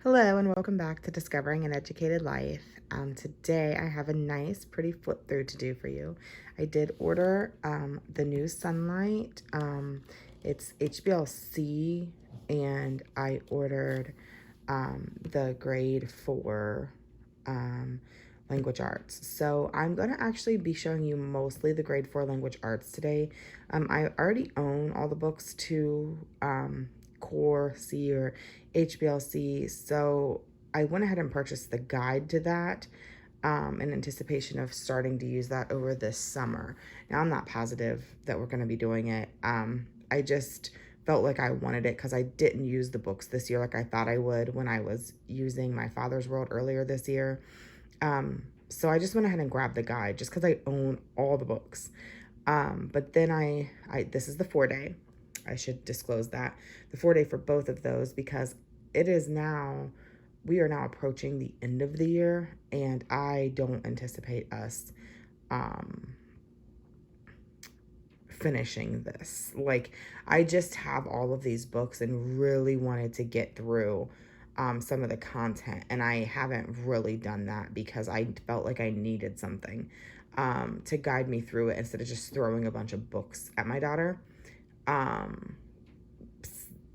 Hello and welcome back to Discovering an Educated Life. Today I have a nice, pretty flip through to do for you. I did order the new Sunlight. It's HBLC, and I ordered the grade 4 language arts. So I'm going to actually be showing you mostly the grade 4 language arts today. I already own all the books to Core C or HBLC, so I went ahead and purchased the guide to that in anticipation of starting to use that over this summer. Now, I'm not positive that we're going to be doing it. I just felt like I wanted it because I didn't use the books this year like I thought I would when I was using My Father's World earlier this year. So I just went ahead and grabbed the guide just because I own all the books. But then this is the 4-day. I should disclose that. The 4-day for both of those, because we are now approaching the end of the year, and I don't anticipate us finishing this. Like, I just have all of these books and really wanted to get through some of the content, and I haven't really done that because I felt like I needed something to guide me through it instead of just throwing a bunch of books at my daughter.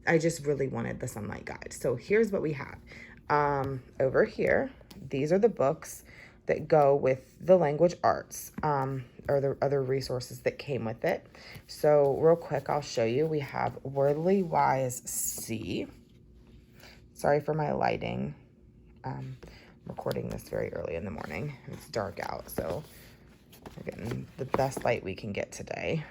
I just really wanted the Sunlight guide. So here's what we have. Over here, these are the books that go with the language arts, or the other resources that came with it. So real quick, I'll show you. We have Wordly Wise C. Sorry for my lighting. I'm recording this very early in the morning. It's dark out, so we're getting the best light we can get today.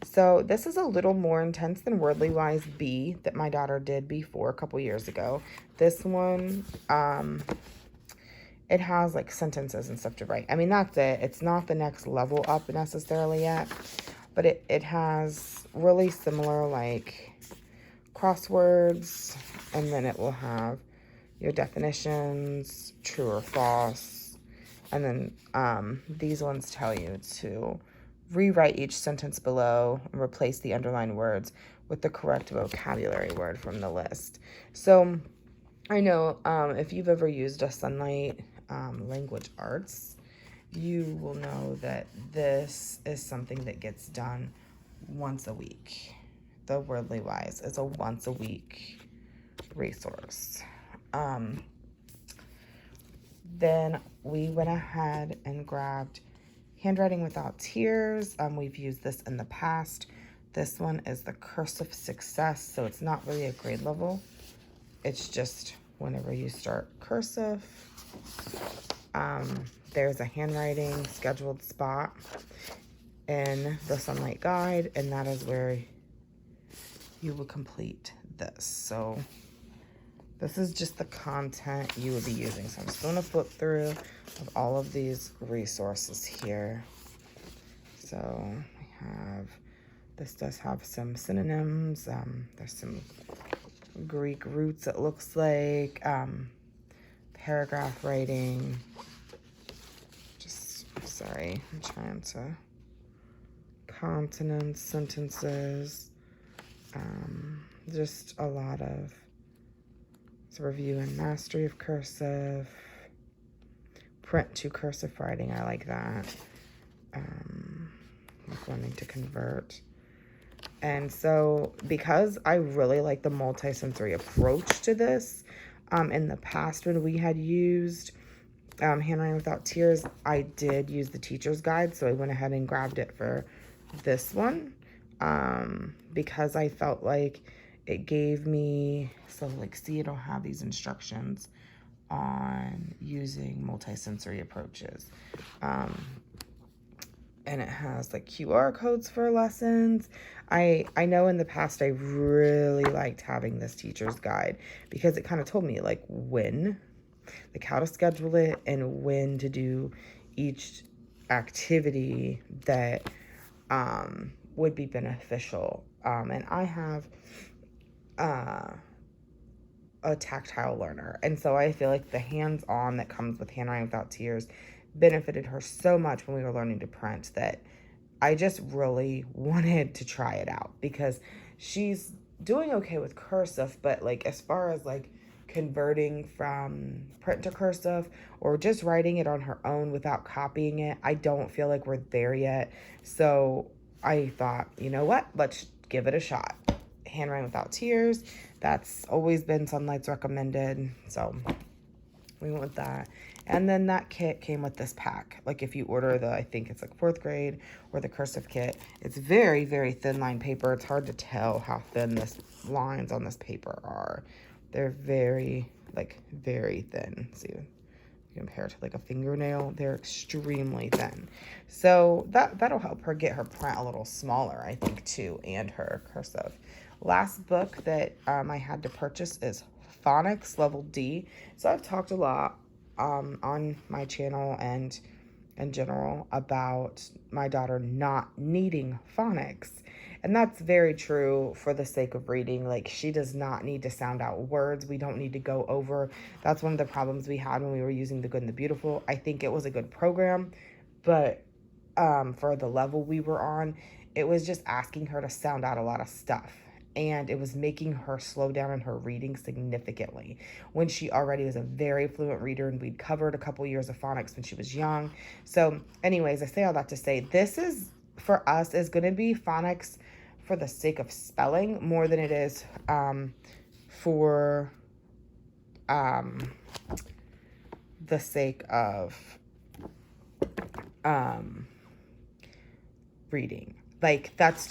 So this is a little more intense than Wordly Wise B that my daughter did before a couple years ago. This one, it has like sentences and stuff to write. I mean, that's it. It's not the next level up necessarily yet, but it has really similar like crosswords, and then it will have your definitions, true or false, and then these ones tell you to rewrite each sentence below and replace the underlined words with the correct vocabulary word from the list. So I know if you've ever used a Sunlight language arts, you will know that this is something that gets done once a week. The Wordly Wise is a once a week resource. Then we went ahead and grabbed Handwriting Without Tears. We've used this in the past. This one is the Cursive Success, so it's not really a grade level. It's just whenever you start cursive. There's a handwriting scheduled spot in the Sunlight guide, and that is where you will complete this. So this is just the content you would be using. So I'm just going to flip through of all of these resources here. So we have, this does have some synonyms. There's some Greek roots, it looks like. Paragraph writing. Sorry, I'm trying to. Continents, sentences. Just a lot of review and mastery of cursive, print to cursive writing. I like that. Like wanting to convert. And so because I really like the multi-sensory approach to this, in the past when we had used Handwriting Without Tears, I did use the teacher's guide, so I went ahead and grabbed it for this one, because I felt like it gave me, so like see, it'll have these instructions on using multi-sensory approaches. And it has like QR codes for lessons. I know in the past I really liked having this teacher's guide because it kind of told me like when, like how to schedule it and when to do each activity that would be beneficial. And I have a tactile learner, and so I feel like the hands-on that comes with Handwriting Without Tears benefited her so much when we were learning to print that I just really wanted to try it out because she's doing okay with cursive, but like as far as like converting from print to cursive or just writing it on her own without copying it, I don't feel like we're there yet. So I thought, you know what, let's give it a shot. Handwriting Without Tears, that's always been Sunlight's recommended, so we went with that. And then that kit came with this pack. Like if you order the, I think it's like 4th grade or the cursive kit, it's very, very thin line paper. It's hard to tell how thin this lines on this paper are. They're very, like very thin. See, compared to like a fingernail, they're extremely thin. So that'll help her get her print a little smaller, I think, too, and her cursive. Last book that I had to purchase is Phonics Level D. So I've talked a lot on my channel and in general about my daughter not needing phonics. And that's very true for the sake of reading. Like, she does not need to sound out words. We don't need to go over. That's one of the problems we had when we were using The Good and the Beautiful. I think it was a good program, but for the level we were on, it was just asking her to sound out a lot of stuff. And it was making her slow down in her reading significantly when she already was a very fluent reader, and we'd covered a couple years of phonics when she was young. So anyways, I say all that to say this is, for us, is going to be phonics for the sake of spelling more than it is for the sake of reading. Like, that's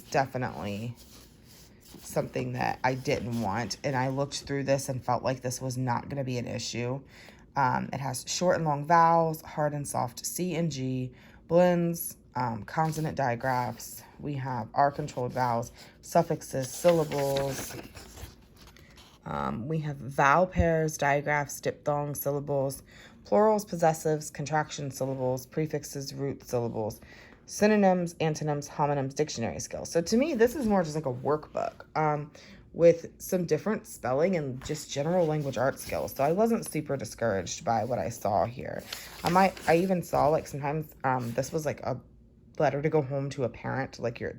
definitely something that I didn't want. And I looked through this and felt like this was not going to be an issue. It has short and long vowels, hard and soft C and G, blends, consonant digraphs. We have R-controlled vowels, suffixes, syllables. We have vowel pairs, digraphs, diphthongs, syllables, plurals, possessives, contraction syllables, prefixes, root syllables, synonyms, antonyms, homonyms, dictionary skills. So to me, this is more just like a workbook with some different spelling and just general language art skills. So I wasn't super discouraged by what I saw here. I even saw, like, sometimes this was like a letter to go home to a parent, like your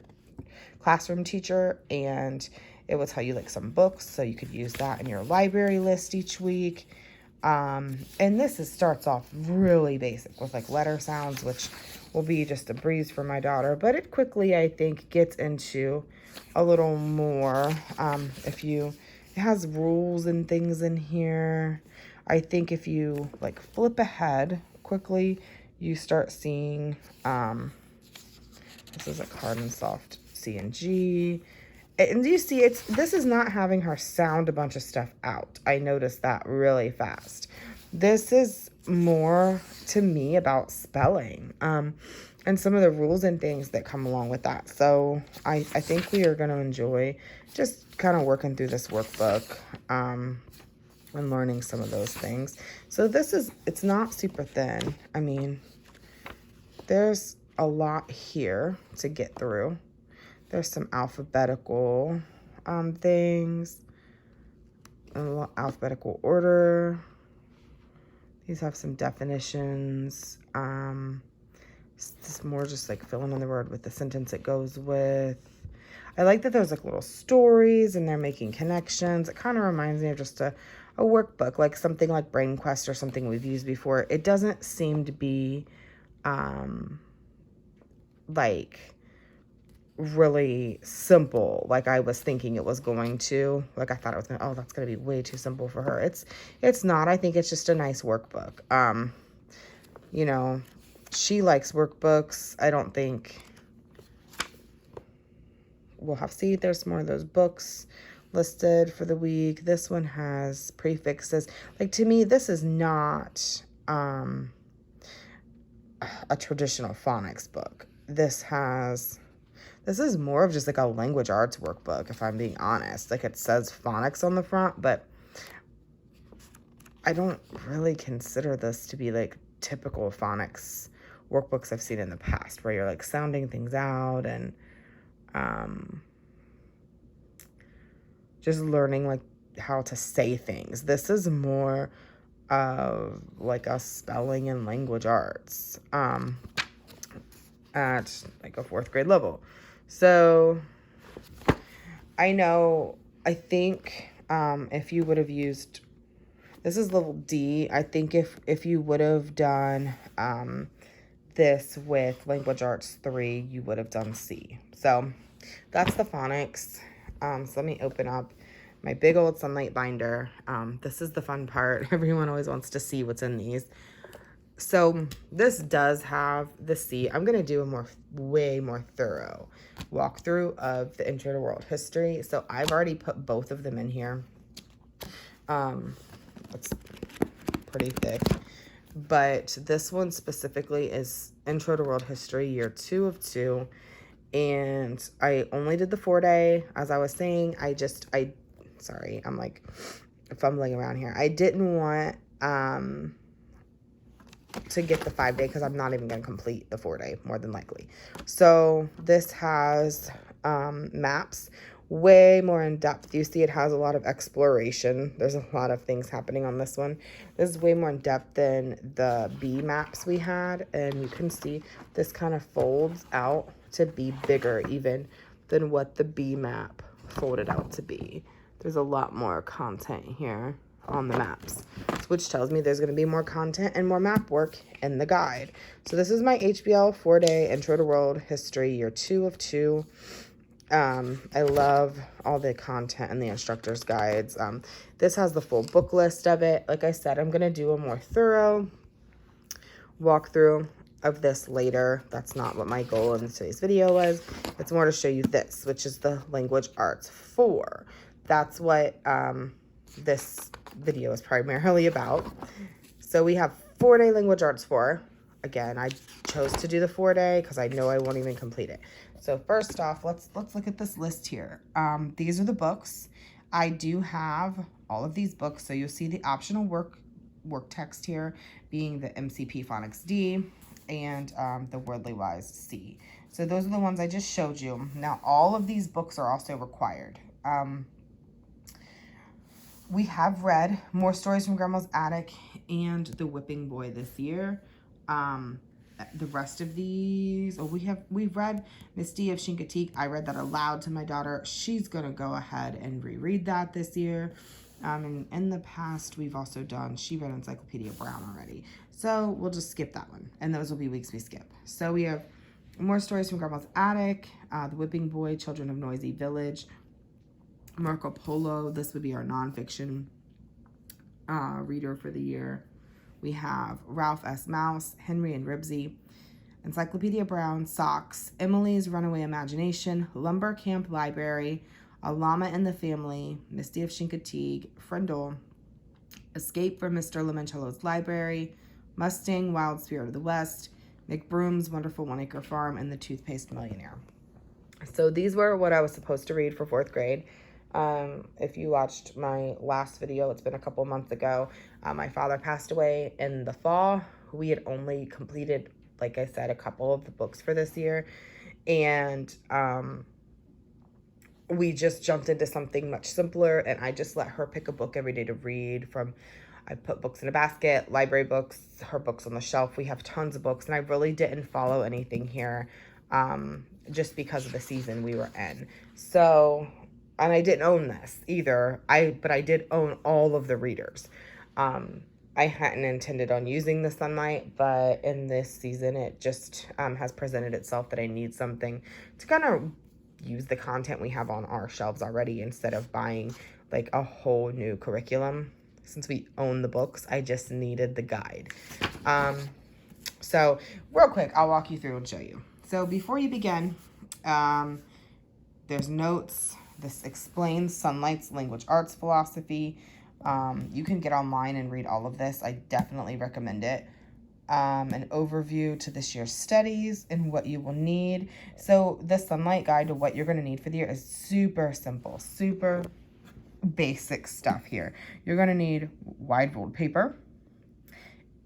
classroom teacher, and it will tell you like some books, so you could use that in your library list each week. And this starts off really basic with like letter sounds, which will be just a breeze for my daughter, but it quickly, I think, gets into a little more. It has rules and things in here. I think if you like flip ahead quickly, you start seeing, this is like hard and soft C and G. And you see, this is not having her sound a bunch of stuff out. I noticed that really fast. This is more, to me, about spelling and some of the rules and things that come along with that. So I think we are going to enjoy just kind of working through this workbook and learning some of those things. So it's not super thin. I mean, there's a lot here to get through. There's some alphabetical things, alphabetical order. These have some definitions. This is more just like filling in the word with the sentence it goes with. I like that there's like little stories and they're making connections. It kind of reminds me of just a workbook, like something like Brain Quest or something we've used before. It doesn't seem to be like really simple like I was thinking it was going to. Like, I thought it was gonna, oh, that's gonna be way too simple for her. It's not. I think it's just a nice workbook. You know, she likes workbooks. I don't think we'll have, see, there's more of those books listed for the week. This one has prefixes. Like, to me, this is not a traditional phonics book. This is more of just like a language arts workbook, if I'm being honest. Like, it says phonics on the front, but I don't really consider this to be like typical phonics workbooks I've seen in the past, where you're like sounding things out and just learning like how to say things. This is more of like a spelling and language arts at like a 4th grade level. So I know, I think if you would have used, this is level D. I think if you would have done this with Language Arts 3, you would have done C. So that's the phonics. So let me open up my big old Sunlight binder. This is the fun part. Everyone always wants to see what's in these. So this does have the C. I'm going to do a way more thorough walkthrough of the Intro to World History. So I've already put both of them in here. It's pretty thick. But this one specifically is Intro to World History, year 2 of 2. And I only did the 4-day. As I was saying, sorry, I'm like fumbling around here. I didn't want to get the 5-day because I'm not even going to complete the 4-day, more than likely. So this has maps, way more in depth. You see it has a lot of exploration. There's a lot of things happening on this one. This is way more in depth than the B maps we had, and you can see this kind of folds out to be bigger even than what the B map folded out to be. There's a lot more content here on the maps, which tells me there's going to be more content and more map work in the guide. So this is my HBL 4-day Intro to World History, year 2 of 2. I love all the content and the instructor's guides. This has the full book list of it. Like I said, I'm going to do a more thorough walkthrough of this later. That's not what my goal in today's video was. It's more to show you this, which is the Language Arts 4. That's what this video is primarily about. So we have 4-day Language Arts 4. Again, I chose to do the 4-day because I know I won't even complete it. So first off, let's look at this list here. These are the books. I do have all of these books. So you'll see the optional work text here being the MCP Phonics D and the Worldly Wise C. So those are the ones I just showed you. Now, all of these books are also required. We have read More Stories from Grandma's Attic and The Whipping Boy this year. The rest of these, we've read Misty of Chincoteague. I read that aloud to my daughter. She's gonna go ahead and reread that this year. And in the past, we've also done, she read Encyclopedia Brown already. So we'll just skip that one. And those will be weeks we skip. So we have More Stories from Grandma's Attic, The Whipping Boy, Children of Noisy Village, Marco Polo. This would be our nonfiction reader for the year. We have Ralph S. Mouse, Henry and Ribsy, Encyclopedia Brown, Socks, Emily's Runaway Imagination, Lumber Camp Library, A Llama and the Family, Misty of Chincoteague, Frindle, Escape from Mr. Limoncello's Library, Mustang, Wild Spirit of the West, McBroom's Wonderful One Acre Farm, and The Toothpaste Millionaire. So these were what I was supposed to read for 4th grade. If you watched my last video, it's been a couple months ago. My father passed away in the fall. We had only completed, like I said, a couple of the books for this year. And we just jumped into something much simpler, and I just let her pick a book every day to read from. I put books in a basket, library books, her books on the shelf. We have tons of books, and I really didn't follow anything here just because of the season we were in. So, and I didn't own this either, but I did own all of the readers. I hadn't intended on using the Sonlight, but in this season, it just has presented itself that I need something to kind of use the content we have on our shelves already instead of buying like a whole new curriculum. Since we own the books, I just needed the guide. So real quick, I'll walk you through and show you. So before you begin, there's notes. This explains Sonlight's language arts philosophy. You can get online and read all of this. I definitely recommend it. An overview to this year's studies and what you will need. So the Sonlight guide to what you're going to need for the year is super simple, super basic stuff here. You're going to need wide ruled paper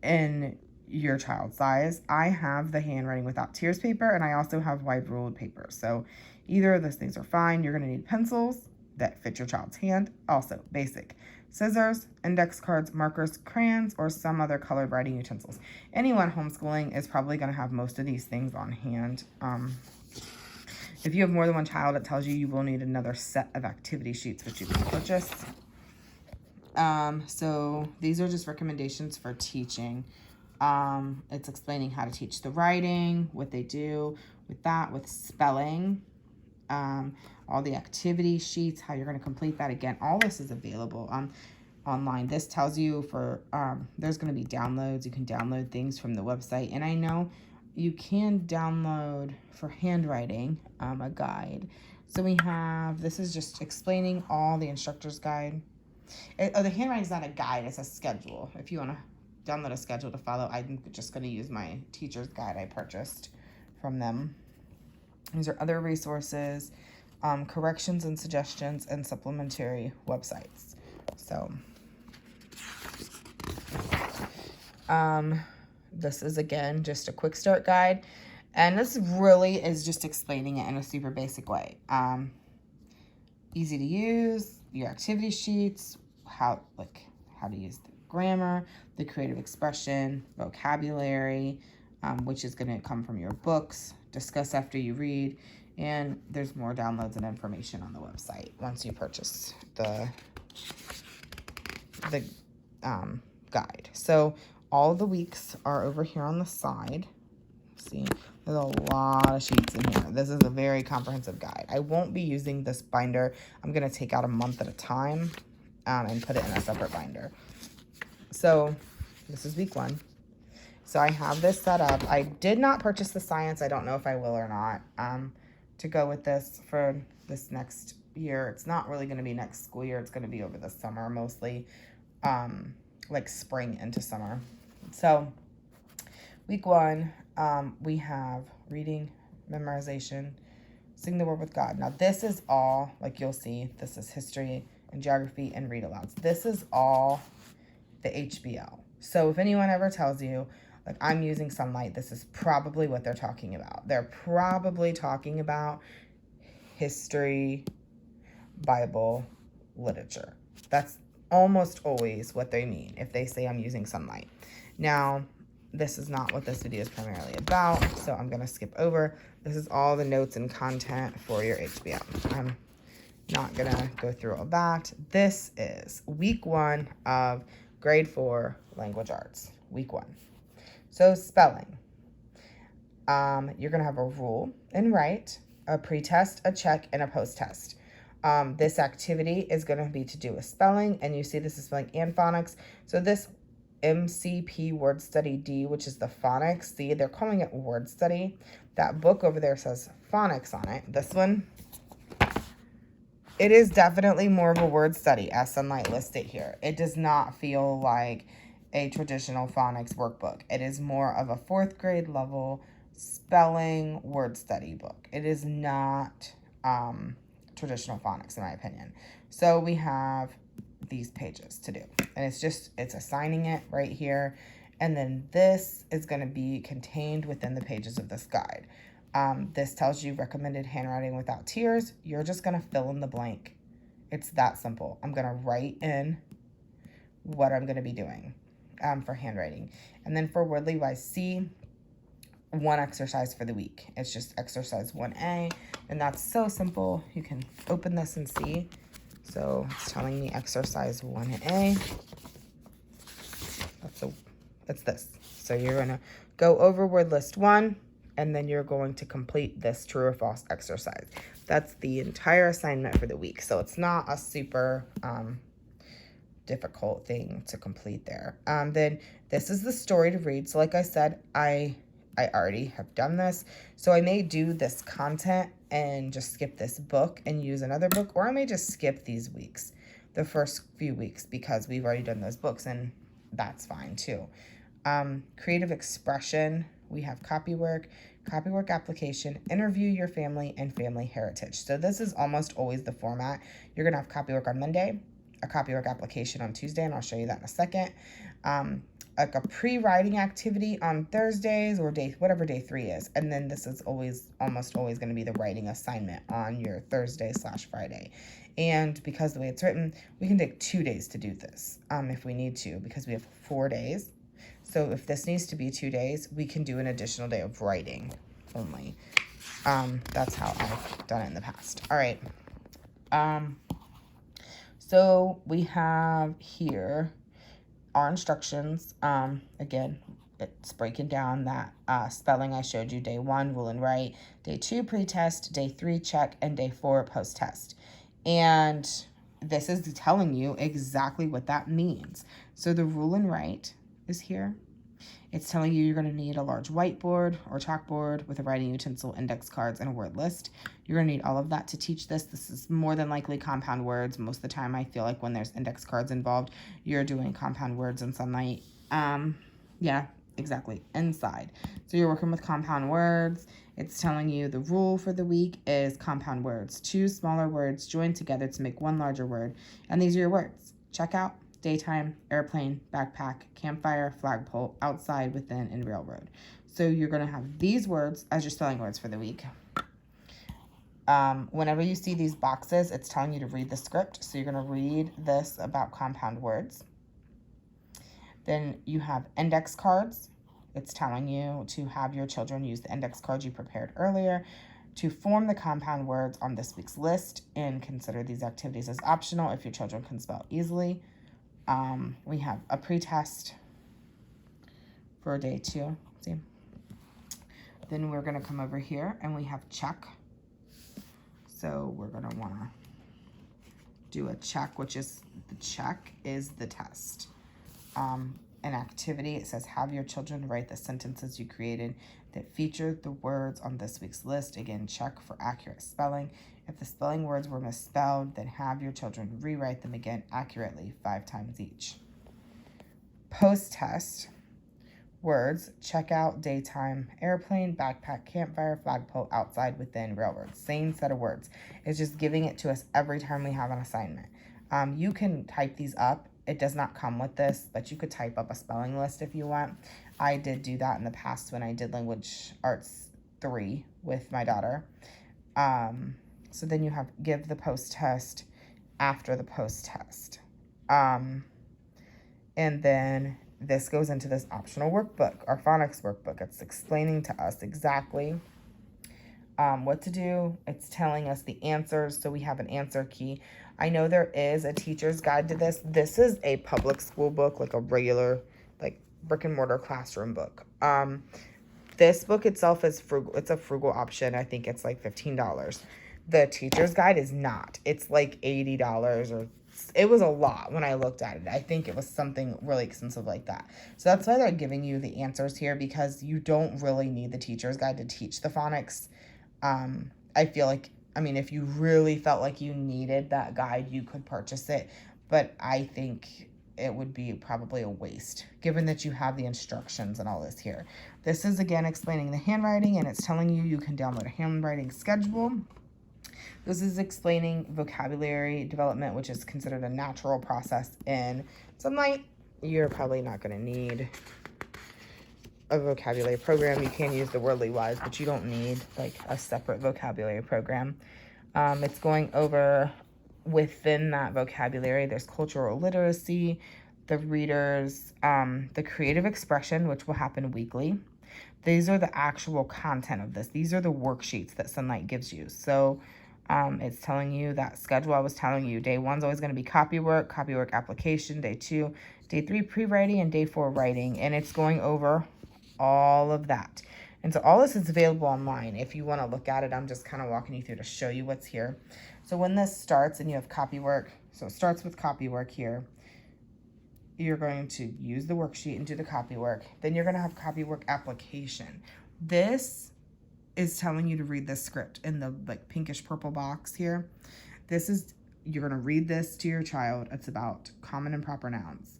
in your child's size. I have the handwriting without tears paper, and I also have wide ruled paper. So either of those things are fine. You're going to need pencils that fit your child's hand. Also basic. Scissors, index cards, markers, crayons, or some other colored writing utensils. Anyone homeschooling is probably going to have most of these things on hand. If you have more than one child, it tells you you will need another set of activity sheets, which you can purchase. So these are just recommendations for teaching. It's explaining how to teach the writing, what they do with that, with spelling, all the activity sheets, how you're going to complete that. Again, all this is available online. This tells you for, there's going to be downloads. You can download things from the website. And I know you can download for handwriting, a guide. So we have, this is just explaining all the instructor's guide. The handwriting is not a guide, it's a schedule. If you want to download a schedule to follow, I'm just going to use my teacher's guide I purchased from them. These are other resources, corrections and suggestions, and supplementary websites. So, this is, again, just a quick start guide. And this really is just explaining it in a super basic way. Easy to use, your activity sheets, how to use the grammar, the creative expression, vocabulary, which is going to come from your books, discuss after you read, and there's more downloads and information on the website once you purchase the guide. So all of the weeks are over here on the side. See, there's a lot of sheets in here. This is a very comprehensive guide. I won't be using this binder. I'm going to take out a month at a time and put it in a separate binder. So this is week 1. So I have this set up. I did not purchase the science. I don't know if I will or not to go with this for this next year. It's not really going to be next school year. It's going to be over the summer, mostly like spring into summer. So week 1, we have reading, memorization, sing the word with God. Now this is all, like you'll see, this is history and geography and read alouds. This is all the HBL. So if anyone ever tells you, like, I'm using Sonlight, this is probably what they're talking about. They're probably talking about history, Bible, literature. That's almost always what they mean if they say I'm using Sonlight. Now, this is not what this video is primarily about, so I'm going to skip over. This is all the notes and content for your HBL. I'm not going to go through all that. This is week 1 of grade 4 language arts, week 1. So spelling. You're going to have a rule and write, a pre-test, a check, and a post-test. This activity is going to be to do with spelling, and you see this is spelling and phonics. So this MCP Word Study D, which is the phonics. See, they're calling it Word Study. That book over there says phonics on it. This one, it is definitely more of a word study, as Sunlight listed here. It does not feel like a traditional phonics workbook. It is more of a 4th grade level spelling word study book. It is not traditional phonics, in my opinion. So we have these pages to do, and it's assigning it right here, and then this is going to be contained within the pages of this guide. This tells you recommended handwriting without tears. You're just going to fill in the blank. It's that simple. I'm going to write in what I'm going to be doing for handwriting. And then for Wordly Wise C, 1 exercise for the week. It's just exercise 1A, and that's so simple. You can open this and see. So it's telling me exercise 1A. That's this. So you're going to go over word list 1, and then you're going to complete this true or false exercise. That's the entire assignment for the week. So it's not a super difficult thing to complete there. Then this is the story to read. So like I said, I already have done this. So I may do this content and just skip this book and use another book, or I may just skip these weeks, the first few weeks, because we've already done those books, and that's fine too. Creative expression, we have copywork application, interview your family, and family heritage. So this is almost always the format. You're gonna have copywork on Monday, a copywork application on Tuesday, and I'll show you that in a second. Like a pre-writing activity on Thursdays, or whatever day 3 is. And then this is almost always going to be the writing assignment on your Thursday/Friday. And because the way it's written, we can take 2 days to do this if we need to, because we have 4 days. So if this needs to be 2 days, we can do an additional day of writing only. That's how I've done it in the past. All right. So we have here our instructions. Again, it's breaking down that spelling I showed you. Day 1, rule and write. Day 2, pre-test. Day 3, check. And day 4, post-test. And this is telling you exactly what that means. So the rule and write is here. It's telling you you're going to need a large whiteboard or chalkboard with a writing utensil, index cards, and a word list. You're going to need all of that to teach this. This is more than likely compound words. Most of the time, I feel like when there's index cards involved, you're doing compound words in Sunlight. Yeah, exactly. Inside. So you're working with compound words. It's telling you the rule for the week is compound words. 2 smaller words joined together to make 1 larger word. And these are your words. Checkout, daytime, airplane, backpack, campfire, flagpole, outside, within, and railroad. So you're going to have these words as your spelling words for the week. Whenever you see these boxes, it's telling you to read the script. So you're going to read this about compound words. Then you have index cards. It's telling you to have your children use the index cards you prepared earlier to form the compound words on this week's list, and consider these activities as optional if your children can spell easily. We have a pre-test for day 2. See? Then we're going to come over here and we have check. So we're going to want to do a check, which is the check is the test. An activity, it says have your children write the sentences you created that feature the words on this week's list. Again, check for accurate spelling. If the spelling words were misspelled, then have your children rewrite them again accurately 5 times each. Post-test words, check out, daytime, airplane, backpack, campfire, flagpole, outside, within, railroad. Same set of words. It's just giving it to us every time we have an assignment. You can type these up. It does not come with this, but you could type up a spelling list if you want. I did do that in the past when I did Language Arts 3 with my daughter. So then you have give the post-test after the post-test. And then this goes into this optional workbook, our phonics workbook. It's explaining to us exactly what to do. It's telling us the answers, so we have an answer key. I know there is a teacher's guide to this. This is a public school book, like a regular, like brick and mortar classroom book. This book itself is frugal. It's a frugal option. I think it's like $15. The teacher's guide is not. It's like $80, or it was a lot when I looked at it. I think it was something really expensive like that. So that's why they're giving you the answers here, because you don't really need the teacher's guide to teach the phonics. I feel like, I mean, if you really felt like you needed that guide, you could purchase it. But I think it would be probably a waste, given that you have the instructions and all this here. This is, again, explaining the handwriting, and it's telling you you can download a handwriting schedule. This is explaining vocabulary development, which is considered a natural process in Sunlight. You're probably not going to need a vocabulary program. You can use the Wordly Wise, but you don't need like a separate vocabulary program. It's going over within that vocabulary. There's cultural literacy, the readers, the creative expression, which will happen weekly. These are the actual content of this. These are the worksheets that Sunlight gives you. So it's telling you that schedule I was telling you. Day 1's always going to be copywork application. Day 2, day 3, pre-writing, and day 4, writing. And it's going over all of that. And so all this is available online. If you want to look at it, I'm just kind of walking you through to show you what's here. So when this starts and you have copywork, so it starts with copywork here. You're going to use the worksheet and do the copywork. Then you're going to have copywork application. This is telling you to read the script in the like pinkish purple box here. This is, you're going to read this to your child. It's about common and proper nouns.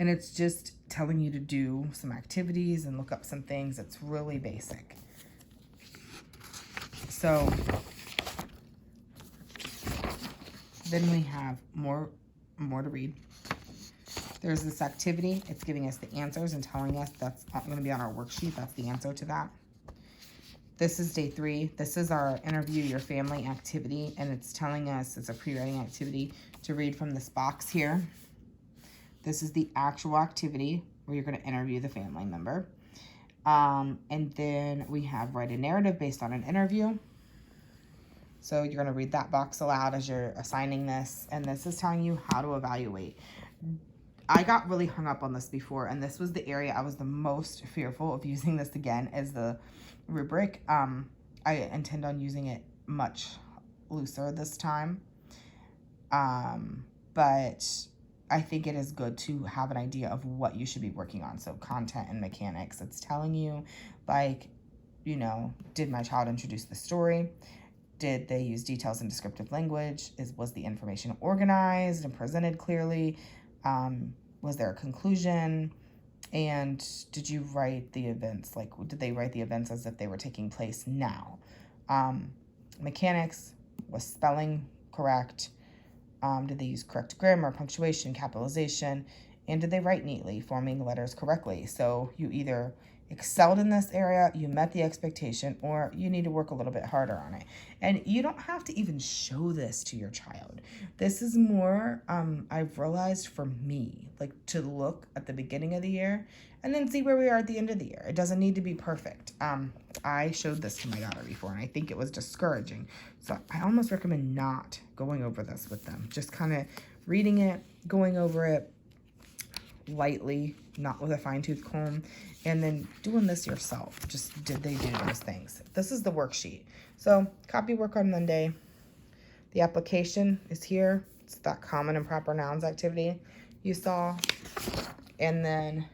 And it's just telling you to do some activities and look up some things. It's really basic. So then we have more to read. There's this activity. It's giving us the answers and telling us that's going to be on our worksheet. That's the answer to that. This is day 3. This is our interview your family activity, and it's telling us it's a pre-writing activity to read from this box here. This is the actual activity where you're going to interview the family member. And then we have write a narrative based on an interview. So you're going to read that box aloud as you're assigning this. And this is telling you how to evaluate. I got really hung up on this before, and this was the area I was the most fearful of using this again as the rubric. I intend on using it much looser this time. But I think it is good to have an idea of what you should be working on. So content and mechanics. It's telling you, like, you know, did my child introduce the story? Did they use details and descriptive language? Was the information organized and presented clearly? Was there a conclusion? And did you write the events? Like, did they write the events as if they were taking place now? Mechanics, was spelling correct? Did they use correct grammar, punctuation, capitalization? And did they write neatly, forming letters correctly? So you either excelled in this area, you met the expectation, or you need to work a little bit harder on it. And you don't have to even show this to your child. This is more, I've realized for me, like to look at the beginning of the year and then see where we are at the end of the year. It doesn't need to be perfect. I showed this to my daughter before, and I think it was discouraging. So I almost recommend not going over this with them. Just kind of reading it, going over it lightly, not with a fine-tooth comb, and then doing this yourself. Just, did they do those things? This is the worksheet. So copy work on Monday. The application is here. It's that common and proper nouns activity you saw. And then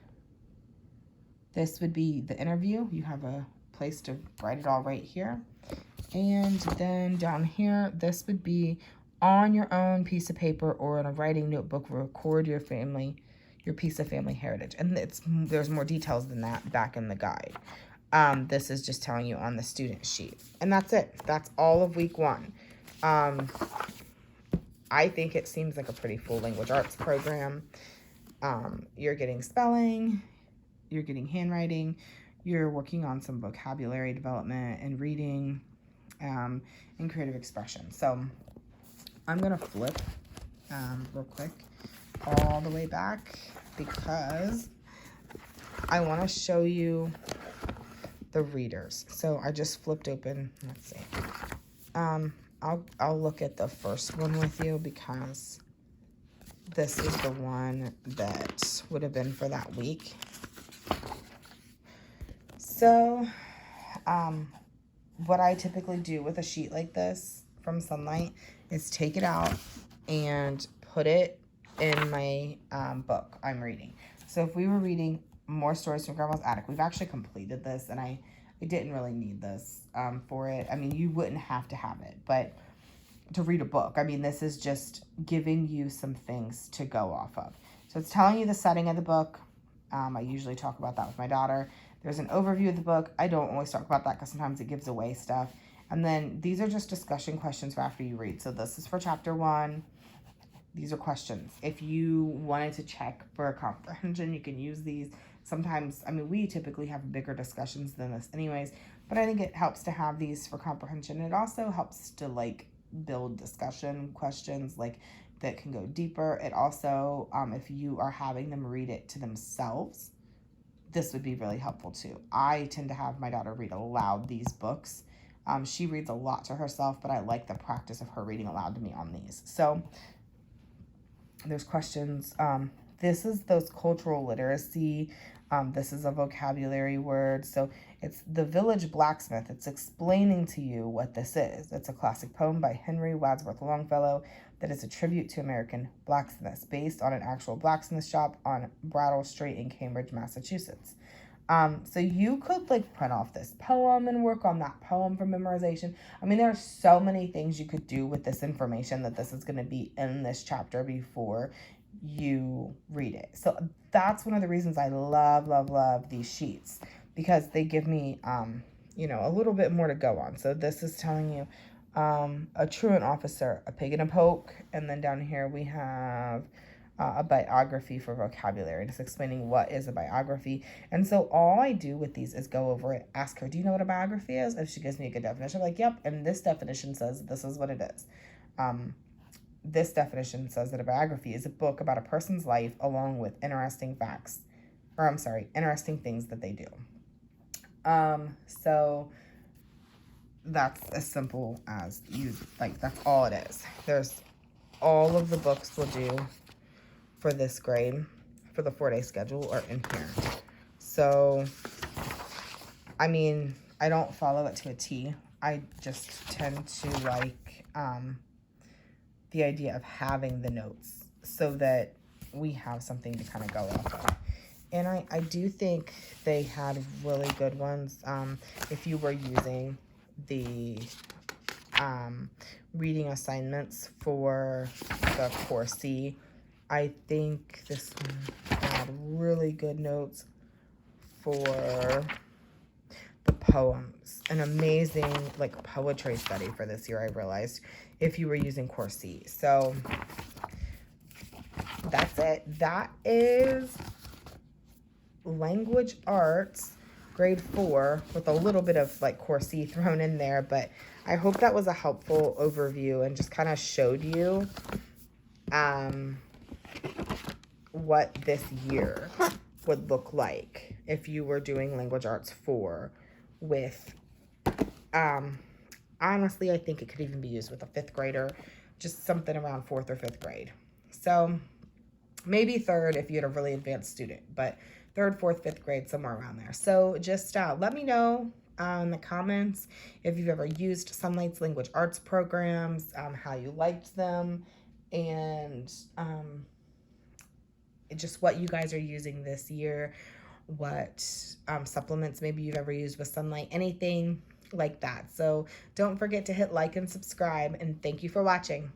this would be the interview. You have a place to write it all right here. And then down here, this would be on your own piece of paper or in a writing notebook, record your piece of family heritage. And there's more details than that back in the guide. This is just telling you on the student sheet. And that's it. That's all of week 1. I think it seems like a pretty full language arts program. You're getting spelling, you're getting handwriting, you're working on some vocabulary development and reading, and creative expression. So I'm going to flip real quick all the way back because I want to show you the readers. So I just flipped open, let's see. I'll look at the first one with you because this is the one that would have been for that week. So, what I typically do with a sheet like this from Sonlight is take it out and put it in my book I'm reading. So if we were reading More Stories from Grandma's Attic, we've actually completed this, and I didn't really need this for it. I mean, you wouldn't have to have it, but to read a book, I mean, this is just giving you some things to go off of. So it's telling you the setting of the book. I usually talk about that with my daughter. There's an overview of the book. I don't always talk about that because sometimes it gives away stuff. And then these are just discussion questions for after you read. So this is for chapter 1. These are questions. If you wanted to check for comprehension, you can use these. Sometimes, I mean, we typically have bigger discussions than this anyways, but I think it helps to have these for comprehension. It also helps to like build discussion questions like that can go deeper. It also, if you are having them read it to themselves, this would be really helpful too. I tend to have my daughter read aloud these books. She reads a lot to herself, but I like the practice of her reading aloud to me on these. So there's questions. This is those cultural literacy. This is a vocabulary word. So it's The Village Blacksmith. It's explaining to you what this is. It's a classic poem by Henry Wadsworth Longfellow that is a tribute to American blacksmiths based on an actual blacksmith shop on Brattle Street in Cambridge, Massachusetts. So you could like print off this poem and work on that poem for memorization. I mean, there are so many things you could do with this information that this is going to be in this chapter before you read it. So that's one of the reasons I love these sheets, because they give me, you know, a little bit more to go on. So this is telling you a truant officer, a pig and a poke. And then down here we have a biography for vocabulary, just explaining what is a biography. And so all I do with these is go over it, ask her, do you know what a biography is? If she gives me a good definition, I'm like, yep, and this definition says this is what it is. This definition says that a biography is a book about a person's life along with interesting facts, or I'm sorry, interesting things that they do. So that's as simple as that's all it is. There's all of the books will do for this grade, for the 4-day schedule, are in here. So, I mean, I don't follow it to a T. I just tend to like the idea of having the notes so that we have something to kind of go off of. And I do think they had really good ones. If you were using the reading assignments for the Core C, I think this one had really good notes for the poems. An amazing like poetry study for this year, I realized, if you were using Core C. So that's it. That is Language Arts grade 4 with a little bit of like Core C thrown in there, but I hope that was a helpful overview and just kind of showed you what this year would look like if you were doing Language Arts 4 with, honestly, I think it could even be used with a 5th grader, just something around 4th or 5th grade. So maybe 3rd if you had a really advanced student, but 3rd, 4th, 5th grade, somewhere around there. So just let me know in the comments if you've ever used Sunlight's Language Arts programs, how you liked them, and just what you guys are using this year, what supplements maybe you've ever used with Sunlight, anything like that. So don't forget to hit like and subscribe, and thank you for watching.